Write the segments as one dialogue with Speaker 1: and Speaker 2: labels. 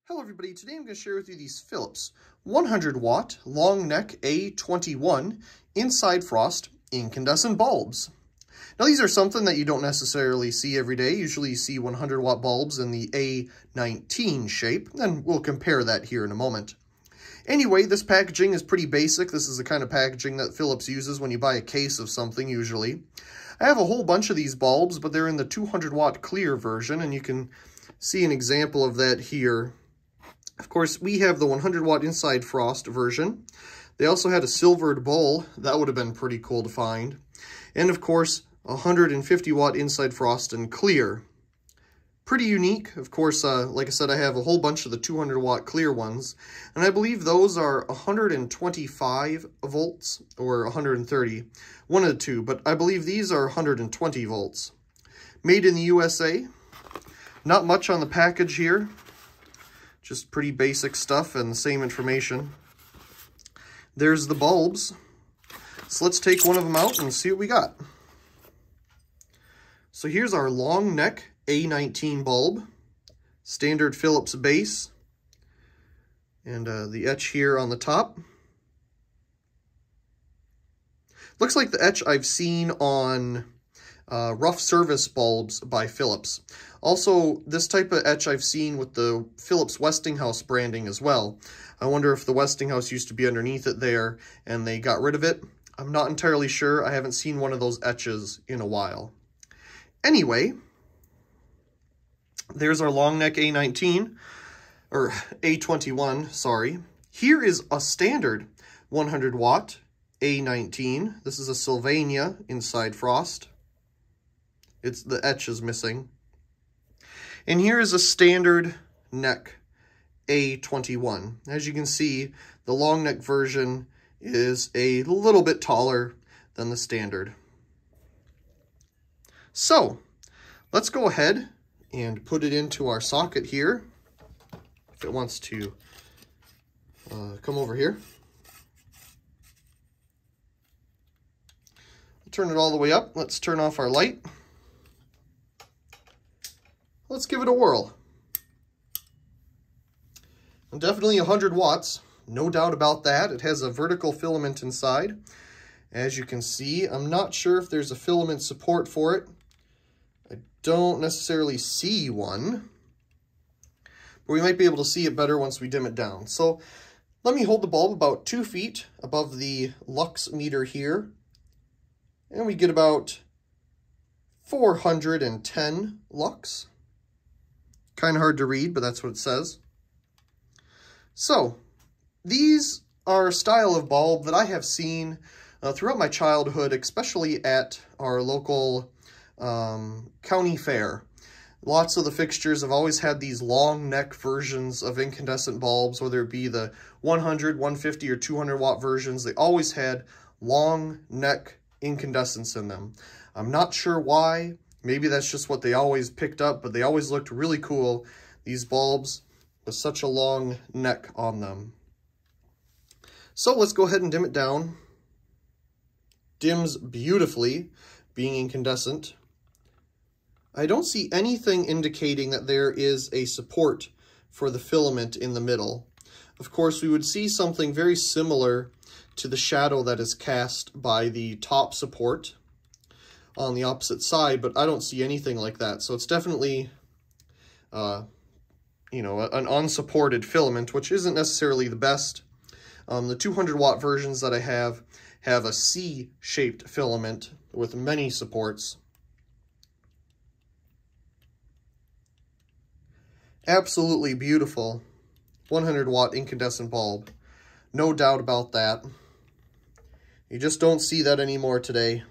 Speaker 1: Hello everybody, today I'm going to share with you these Philips 100 watt long neck A21 inside frost incandescent bulbs. Now these are something that you don't necessarily see every day. Usually you see 100 watt bulbs in the A19 shape, and we'll compare that here in a moment. Anyway, this packaging is pretty basic. This is the kind of packaging that Philips uses when you buy a case of something usually. I have a whole bunch of these bulbs, but they're in the 200 watt clear version, and you can see an example of that here. Of course, we have the 100 watt inside frost version. They also had a silvered bowl. That would have been pretty cool to find. And of course, 150 watt inside frost and clear. Pretty unique. Of course, like I said, I have a whole bunch of the 200 watt clear ones. And I believe those are 125 volts or 130. One of the two, but I believe these are 120 volts. Made in the USA. Not much on the package here. Just pretty basic stuff and the same information. There's the bulbs. So let's take one of them out and see what we got. So here's our long neck A19 bulb. Standard Philips base. And the etch here on the top. Looks like the etch I've seen on rough service bulbs by Philips. Also, this type of etch I've seen with the Philips Westinghouse branding as well. I wonder if the Westinghouse used to be underneath it there and they got rid of it. I'm not entirely sure. I haven't seen one of those etches in a while. Anyway, there's our long neck A19, or A21, sorry. Here is a standard 100 watt A19. This is a Sylvania inside frost. The etch is missing. And here is a standard neck A21. As you can see, the long neck version is a little bit taller than the standard. So, let's go ahead and put it into our socket here. If it wants to come over here. Turn it all the way up. Let's turn off our light. Let's give it a whirl. And definitely 100 watts, no doubt about that. It has a vertical filament inside. As you can see, I'm not sure if there's a filament support for it. I don't necessarily see one, but we might be able to see it better once we dim it down. So let me hold the bulb about 2 feet above the lux meter here, and we get about 410 lux. Kind of hard to read, but that's what it says. So, these are a style of bulb that I have seen throughout my childhood, especially at our local county fair. Lots of the fixtures have always had these long neck versions of incandescent bulbs, whether it be the 100, 150, or 200 watt versions. They always had long neck incandescents in them. I'm not sure why. Maybe that's just what they always picked up, but they always looked really cool, these bulbs with such a long neck on them. So let's go ahead and dim it down. Dims beautifully, being incandescent. I don't see anything indicating that there is a support for the filament in the middle. Of course, we would see something very similar to the shadow that is cast by the top support on the opposite side, but I don't see anything like that. So it's definitely, an unsupported filament, which isn't necessarily the best. The 200 watt versions that I have a C-shaped filament with many supports. Absolutely beautiful 100 watt incandescent bulb. No doubt about that. You just don't see that anymore today.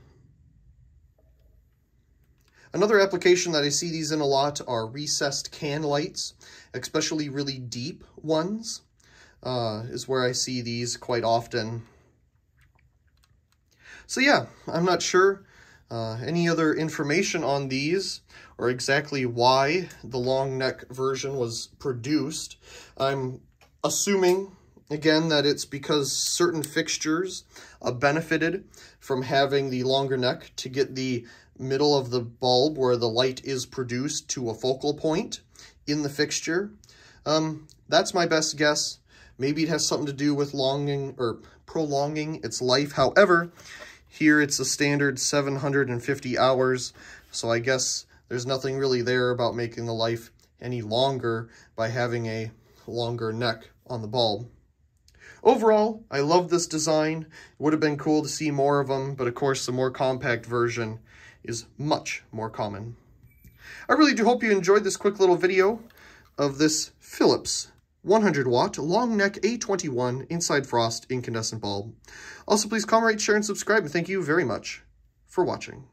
Speaker 1: Another application that I see these in a lot are recessed can lights, especially really deep ones, is where I see these quite often. So yeah, I'm not sure any other information on these or exactly why the long neck version was produced. I'm assuming, again, that it's because certain fixtures benefited from having the longer neck to get the middle of the bulb where the light is produced to a focal point in the fixture. That's my best guess. Maybe it has something to do with prolonging its life. However, here it's a standard 750 hours, so I guess there's nothing really there about making the life any longer by having a longer neck on the bulb. Overall, I love this design. It would have been cool to see more of them, but of course the more compact version is much more common. I really do hope you enjoyed this quick little video of this Philips 100 watt long neck A21 inside frost incandescent bulb. Also, please comment, rate, share, and subscribe, and thank you very much for watching.